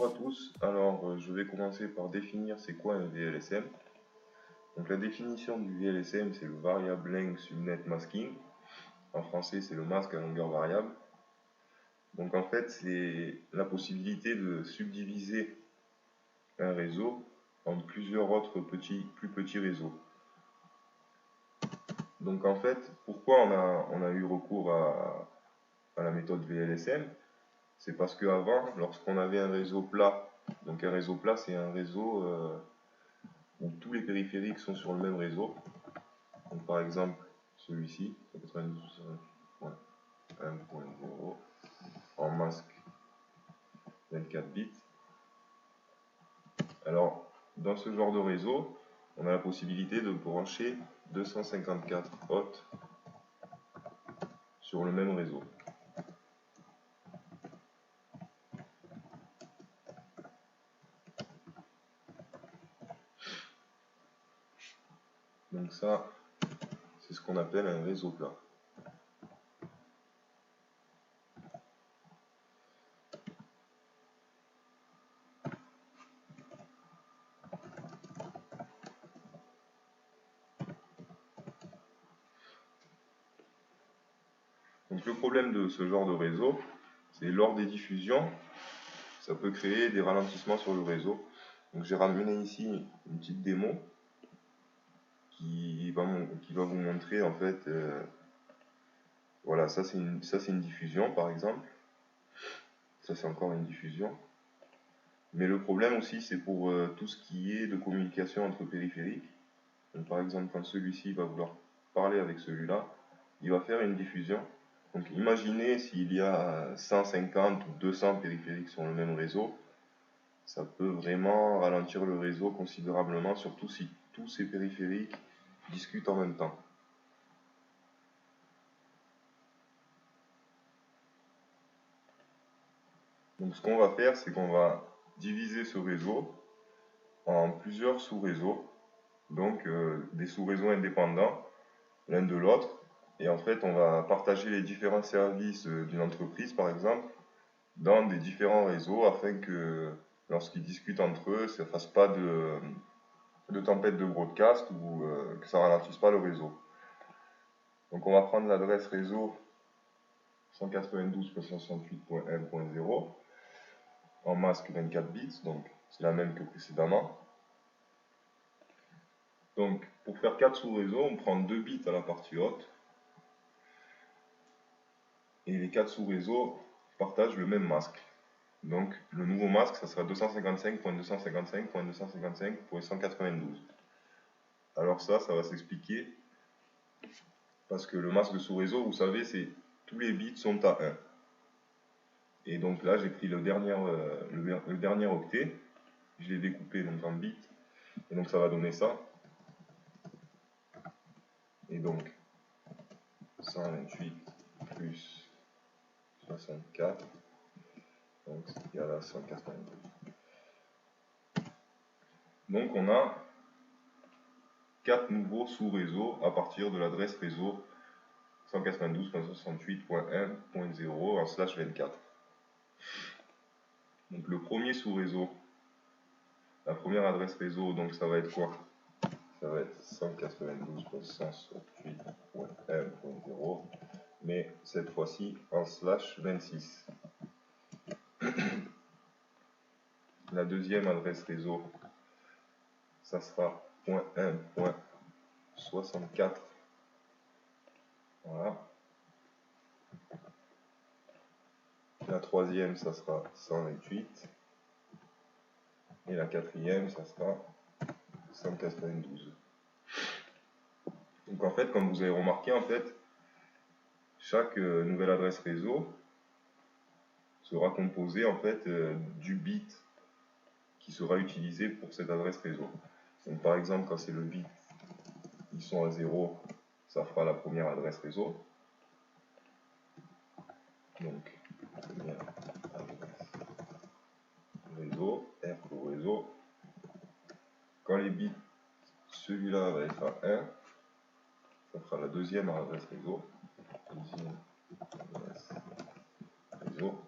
Bonjour à tous, alors je vais commencer par définir c'est quoi un VLSM. Donc la définition du VLSM, c'est le Variable Length Subnet Masking. En français, c'est le masque à longueur variable. Donc en fait, c'est la possibilité de subdiviser un réseau en plusieurs autres plus petits réseaux. Donc en fait, pourquoi on a eu recours à la méthode VLSM? C'est parce qu'avant, lorsqu'on avait un réseau plat, donc un réseau plat, c'est un réseau où tous les périphériques sont sur le même réseau. Donc par exemple, celui-ci, 192.1.0, en masque 24 bits. Alors, dans ce genre de réseau, on a la possibilité de brancher 254 hôtes sur le même réseau. Donc ça, c'est ce qu'on appelle un réseau plat. Donc le problème de ce genre de réseau, c'est lors des diffusions, ça peut créer des ralentissements sur le réseau. Donc j'ai ramené ici une petite démo qui va vous montrer en fait, voilà, ça c'est une diffusion par exemple, ça c'est encore une diffusion. Mais le problème aussi c'est pour tout ce qui est de communication entre périphériques. Donc par exemple quand celui-ci va vouloir parler avec celui-là, il va faire une diffusion. Donc imaginez s'il y a 150 ou 200 périphériques sur le même réseau, ça peut vraiment ralentir le réseau considérablement, surtout si tous ces périphériques discutent en même temps. Donc ce qu'on va faire, c'est qu'on va diviser ce réseau en plusieurs sous-réseaux, donc des sous-réseaux indépendants l'un de l'autre, et en fait on va partager les différents services d'une entreprise par exemple dans des différents réseaux afin que lorsqu'ils discutent entre eux, ça ne fasse pas de tempête de broadcast ou que ça ne ralentisse pas le réseau. Donc on va prendre l'adresse réseau 192.168.1.0 en masque 24 bits, donc c'est la même que précédemment. Donc pour faire 4 sous-réseaux, on prend 2 bits à la partie haute et les 4 sous-réseaux partagent le même masque. Donc le nouveau masque, ça sera 255.255.255.192. Alors ça va s'expliquer parce que le masque de sous-réseau, vous savez, c'est tous les bits sont à 1. Et donc là, j'ai pris le dernier octet, je l'ai découpé donc en bits, et donc ça va donner ça. Et donc 128 plus 64, donc il y a là 192. Donc on a 4 nouveaux sous-réseaux à partir de l'adresse réseau 192.168.1.0 en /24. Donc le premier sous-réseau, la première adresse réseau, donc ça va être quoi? Ça va être 192.168.1.0, mais cette fois-ci en /26. La deuxième adresse réseau, ça sera .1.64. Voilà. La troisième, ça sera 128. Et la quatrième, ça sera 192. Donc en fait, comme vous avez remarqué, en fait, chaque nouvelle adresse réseau sera composée en fait du bit qui sera utilisé pour cette adresse réseau. Donc par exemple, quand c'est le bit, ils sont à 0, ça fera la première adresse réseau. Donc, première adresse réseau, R pour réseau. Quand les bits, celui-là va être à 1, ça fera la deuxième adresse réseau. Deuxième adresse réseau.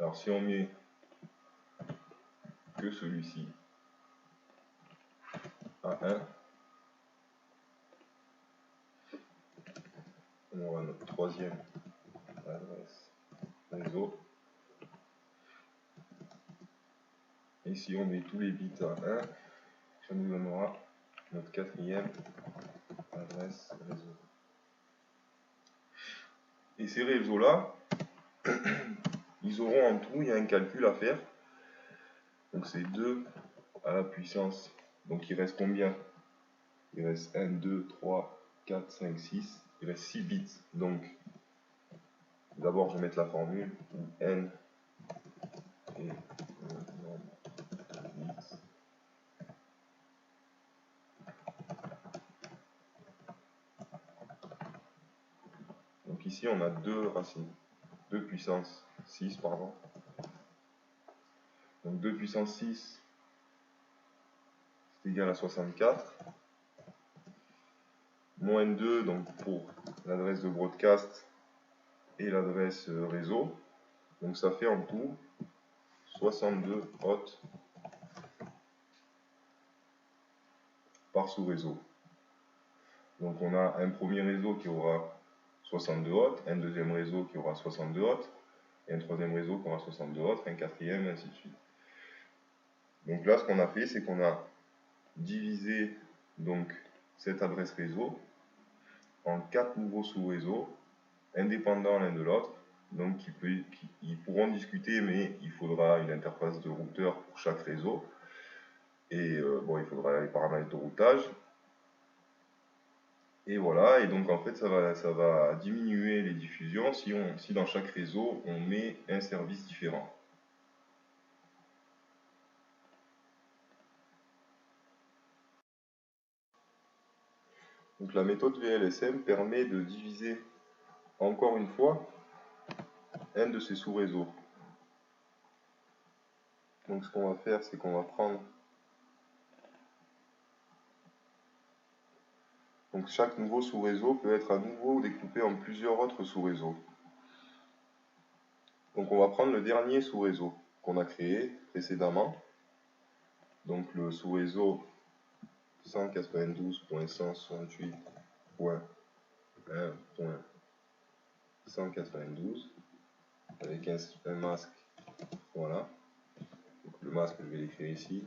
Alors si on met que celui-ci à 1, on aura notre troisième adresse réseau. Et si on met tous les bits à 1, ça nous donnera notre quatrième adresse réseau. Et ces réseaux-là, ils auront en tout, il y a un calcul à faire. Donc c'est 2 à la puissance. Donc il reste combien? Il reste 1, 2, 3, 4, 5, 6. Il reste 6 bits. Donc d'abord je vais mettre la formule où n est le nombre de bits. Donc ici on a 2 racines. 2 puissance 6, pardon. Donc 2 puissance 6, c'est égal à 64. Moins 2, donc pour l'adresse de broadcast et l'adresse réseau. Donc ça fait en tout 62 hôtes par sous-réseau. Donc on a un premier réseau qui aura 62 hôtes, un deuxième réseau qui aura 62 hôtes, et un troisième réseau qui aura 62 hôtes, un quatrième, et ainsi de suite. Donc là, ce qu'on a fait, c'est qu'on a divisé donc cette adresse réseau en 4 nouveaux sous-réseaux, indépendants l'un de l'autre. Donc ils pourront discuter, mais il faudra une interface de routeur pour chaque réseau. Et bon, il faudra les paramètres de routage. Et voilà, et donc en fait ça va diminuer les diffusions si dans chaque réseau on met un service différent. Donc la méthode VLSM permet de diviser encore une fois un de ces sous-réseaux. Donc ce qu'on va faire, c'est qu'on va prendre... Donc chaque nouveau sous-réseau peut être à nouveau découpé en plusieurs autres sous-réseaux. Donc on va prendre le dernier sous-réseau qu'on a créé précédemment. Donc le sous-réseau 192.168.1.192 avec un masque. Voilà. Donc le masque, je vais l'écrire ici.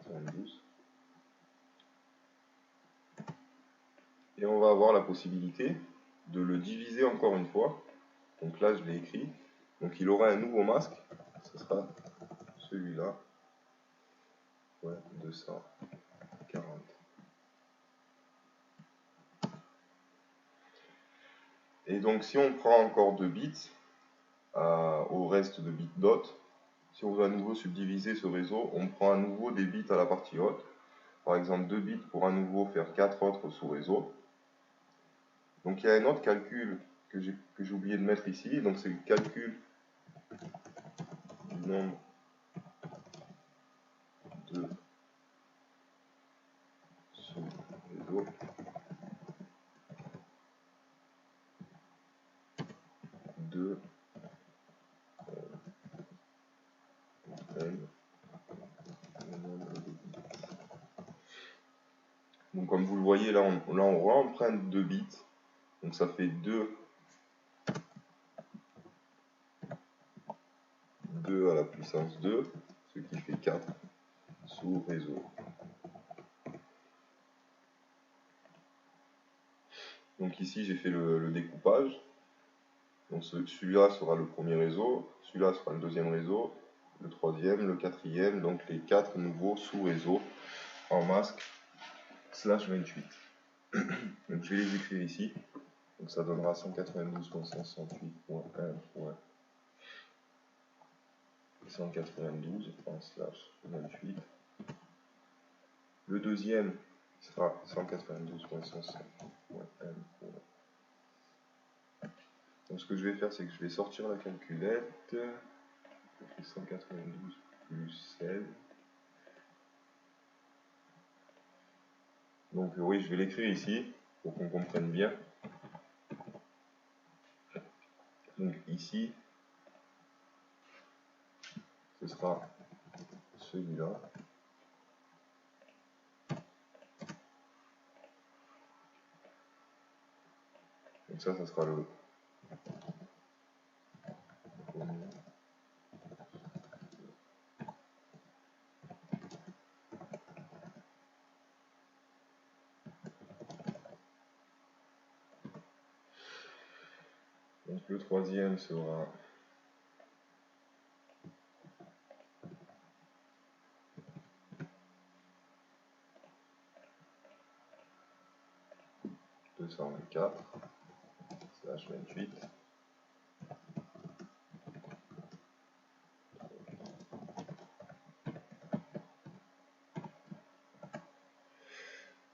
192. Et on va avoir la possibilité de le diviser encore une fois. Donc là, je l'ai écrit. Donc il aura un nouveau masque. Ce sera celui-là. Ouais, 240. Et donc si on prend encore 2 bits au reste de bits d'hôte, si on veut à nouveau subdiviser ce réseau, on prend à nouveau des bits à la partie haute. Par exemple 2 bits pour à nouveau faire 4 autres sous-réseaux. Donc il y a un autre calcul que j'ai oublié de mettre ici. Donc c'est le calcul du nombre de sous-réseaux. De donc comme vous le voyez là on réemprunte 2 bits, donc ça fait 2 à la puissance 2, ce qui fait 4 sous réseau. Donc ici j'ai fait le découpage, donc celui-là sera le premier réseau, celui-là sera le deuxième réseau, le troisième, le quatrième, donc les 4 nouveaux sous-réseaux en masque /28. Donc je vais les écrire ici. Donc ça donnera 192.168.1.192/28. Le deuxième sera 192.168.1. Donc ce que je vais faire, c'est que je vais sortir la calculette. Je fais 192 plus 16. Donc oui, je vais l'écrire ici pour qu'on comprenne bien. Donc ici, ce sera celui-là. Donc ça sera le premier. Donc le troisième sera /28.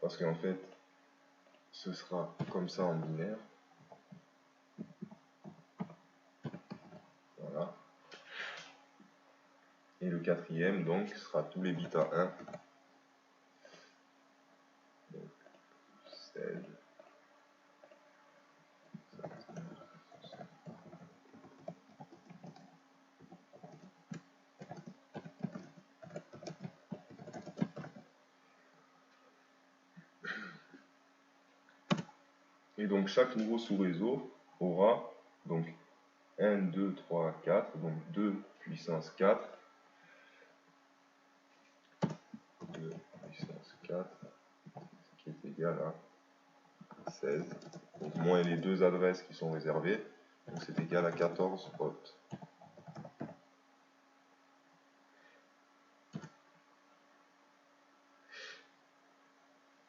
Parce qu'en fait, ce sera comme ça en binaire. Voilà. Et le quatrième, donc, sera tous les bits à 1. Donc, 16. Et donc, chaque nouveau sous-réseau aura donc 1, 2, 3, 4, donc 2 puissance 4. 2 puissance 4, ce qui est égal à 16. Donc, moins les deux adresses qui sont réservées, donc c'est égal à 14 hôtes.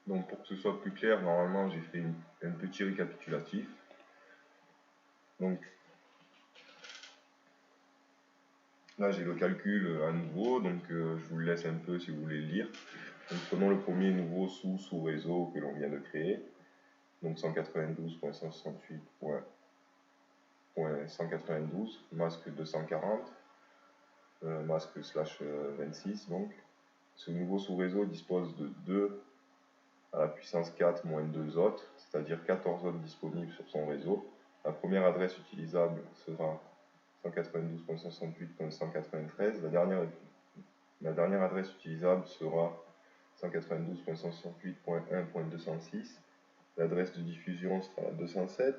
Donc pour que ce soit plus clair, normalement j'ai fait un petit récapitulatif. Donc là j'ai le calcul à nouveau, donc je vous le laisse un peu si vous voulez le lire. Donc prenons le premier nouveau sous-réseau que l'on vient de créer. Donc 192.168.192, masque 240, masque /26 donc. Ce nouveau sous-réseau dispose de 2 à la puissance 4 moins 2 hôtes, c'est-à-dire 14 hôtes disponibles sur son réseau. La première adresse utilisable sera 192.168.193. La dernière adresse utilisable sera 192.168.1.206. L'adresse de diffusion sera la 207.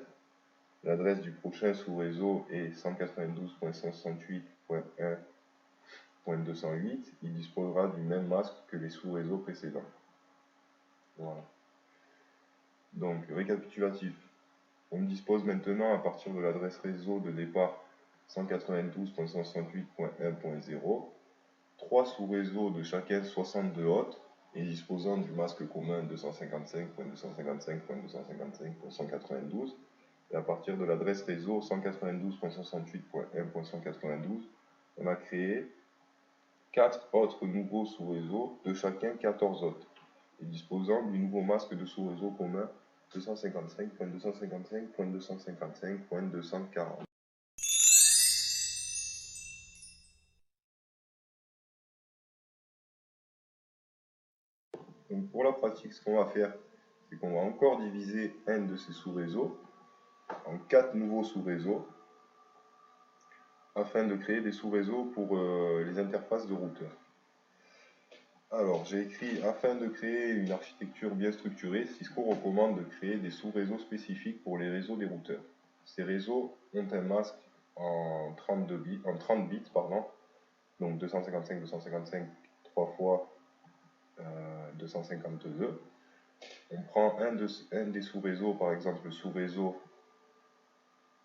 L'adresse du prochain sous-réseau est 192.168.1.208. Il disposera du même masque que les sous-réseaux précédents. Voilà. Donc, récapitulatif. On dispose maintenant, à partir de l'adresse réseau de départ 192.168.1.0, 3 sous-réseaux de chacun 62 hôtes et disposant du masque commun 255.255.255.192. Et à partir de l'adresse réseau 192.168.1.192, on a créé 4 autres nouveaux sous-réseaux de chacun 14 hôtes et disposant du nouveau masque de sous-réseau commun 255.255.255.240. Donc pour la pratique, ce qu'on va faire, c'est qu'on va encore diviser un de ces sous-réseaux en 4 nouveaux sous-réseaux afin de créer des sous-réseaux pour les interfaces de routeurs. Alors, j'ai écrit, afin de créer une architecture bien structurée, Cisco recommande de créer des sous-réseaux spécifiques pour les réseaux des routeurs. Ces réseaux ont un masque en 30 bits, donc 255, 255, 3 fois 252. On prend un des sous-réseaux, par exemple le sous-réseau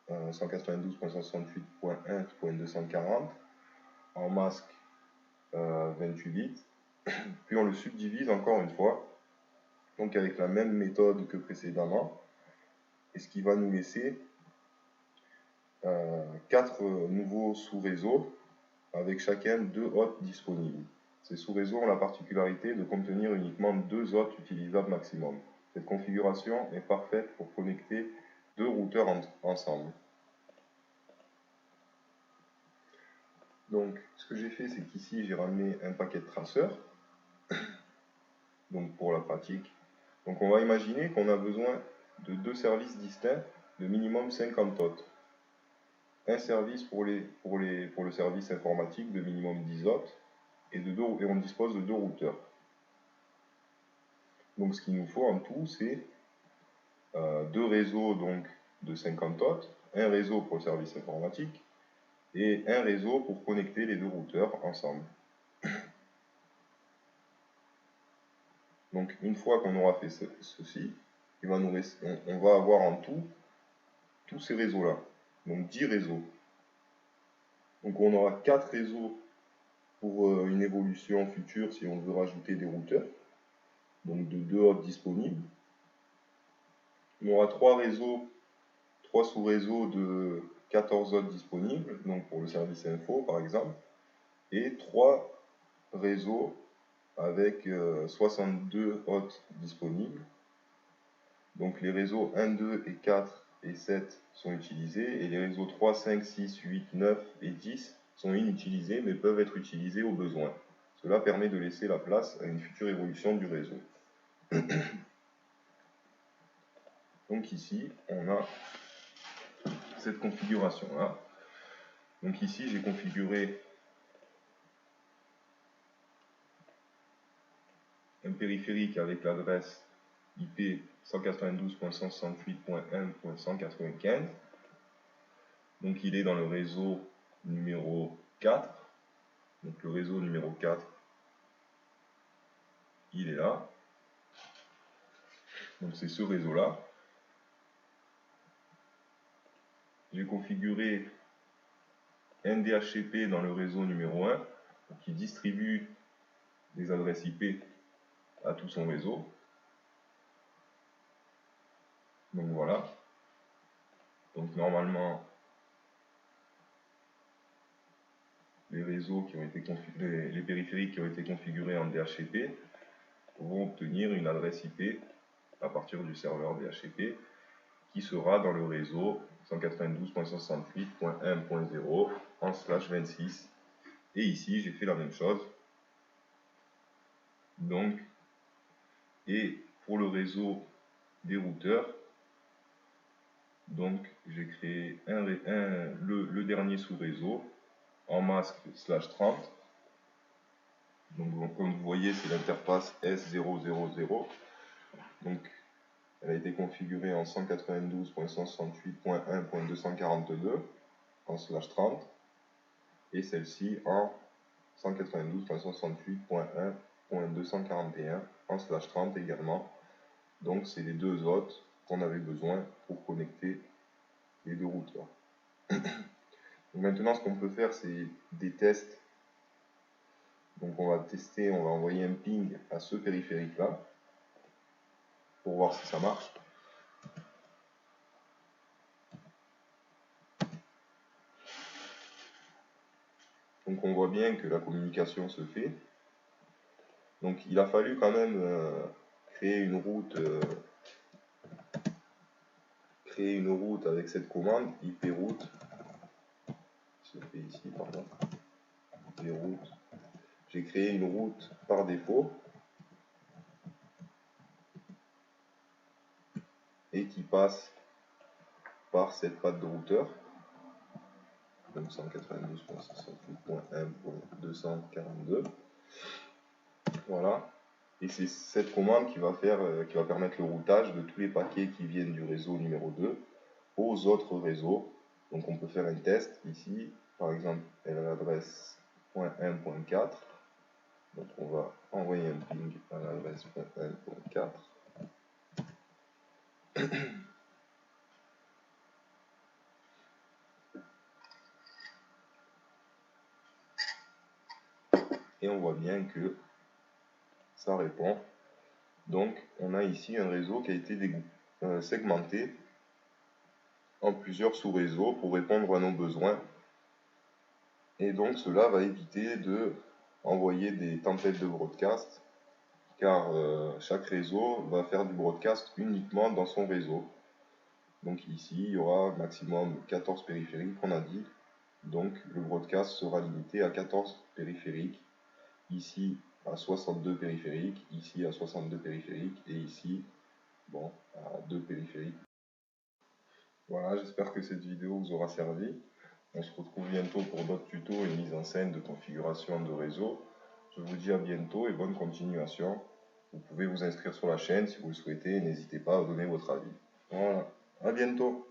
192.168.1.240 en masque 28 bits, puis on le subdivise encore une fois, donc avec la même méthode que précédemment, et ce qui va nous laisser 4 nouveaux sous-réseaux avec chacun 2 hôtes disponibles. Ces sous-réseaux ont la particularité de contenir uniquement 2 hôtes utilisables maximum. Cette configuration est parfaite pour connecter 2 routeurs ensemble. Donc, ce que j'ai fait, c'est qu'ici, j'ai ramené un paquet de traceurs, donc pour la pratique. Donc, on va imaginer qu'on a besoin de 2 services distincts de minimum 50 hôtes. un service pour le service informatique de minimum 10 hôtes et on dispose de 2 routeurs. Donc ce qu'il nous faut en tout, c'est 2 réseaux donc, de 50 hôtes, un réseau pour le service informatique et un réseau pour connecter les 2 routeurs ensemble. Donc une fois qu'on aura fait ceci, on va avoir en tout tous ces réseaux-là, donc 10 réseaux. Donc on aura 4 réseaux pour une évolution future si on veut rajouter des routeurs, donc de 2 hôtes disponibles. On aura 3 réseaux, 3 sous-réseaux de 14 hôtes disponibles, donc pour le service info par exemple, et 3 réseaux avec 62 hôtes disponibles. Donc les réseaux 1, 2 et 4 et 7 sont utilisés, et les réseaux 3, 5, 6, 8, 9 et 10 sont inutilisés, mais peuvent être utilisés au besoin. Cela permet de laisser la place à une future évolution du réseau. Donc ici, on a cette configuration-là. Donc ici, j'ai configuré un périphérique avec l'adresse IP 192.168.1.195. Donc il est dans le réseau numéro 4. Donc le réseau numéro 4, il est là. Donc c'est ce réseau-là. J'ai configuré un DHCP dans le réseau numéro 1 qui distribue des adresses IP à tout son réseau. Donc voilà. Donc normalement, les périphériques qui ont été configurés en DHCP vont obtenir une adresse IP à partir du serveur DHCP qui sera dans le réseau 192.168.1.0 en /26. Et ici, j'ai fait la même chose. Donc, et pour le réseau des routeurs, donc j'ai créé le dernier sous-réseau en masque /30. Donc comme vous voyez, c'est l'interface S000. Donc elle a été configurée en 192.168.1.242 en /30 et celle-ci en 192.168.1.241 en /30 également. Donc c'est les deux hôtes qu'on avait besoin pour connecter les deux routeurs. Donc maintenant, ce qu'on peut faire, c'est des tests. Donc on va tester, on va envoyer un ping à ce périphérique là pour voir si ça marche. Donc on voit bien que la communication se fait. Donc il a fallu quand même créer une route avec cette commande IP route. Se fait ici, pardon. IP route. J'ai créé une route par défaut et qui passe par cette patte de routeur. Donc 192.168.1.242. Voilà. Et c'est cette commande qui va permettre le routage de tous les paquets qui viennent du réseau numéro 2 aux autres réseaux. Donc on peut faire un test ici. Par exemple, elle a l'adresse .1.4. Donc on va envoyer un ping à l'adresse .1.4. Et on voit bien que ça répond. Donc on a ici un réseau qui a été segmenté en plusieurs sous-réseaux pour répondre à nos besoins. Et donc cela va éviter de envoyer des tempêtes de broadcast, car chaque réseau va faire du broadcast uniquement dans son réseau. Donc ici, il y aura maximum 14 périphériques, on a dit. Donc le broadcast sera limité à 14 périphériques. Ici à 62 périphériques, ici à 62 périphériques, et ici, bon, à 2 périphériques. Voilà, j'espère que cette vidéo vous aura servi. On se retrouve bientôt pour d'autres tutos et mise en scène de configuration de réseau. Je vous dis à bientôt et bonne continuation. Vous pouvez vous inscrire sur la chaîne si vous le souhaitez et n'hésitez pas à donner votre avis. Voilà, à bientôt.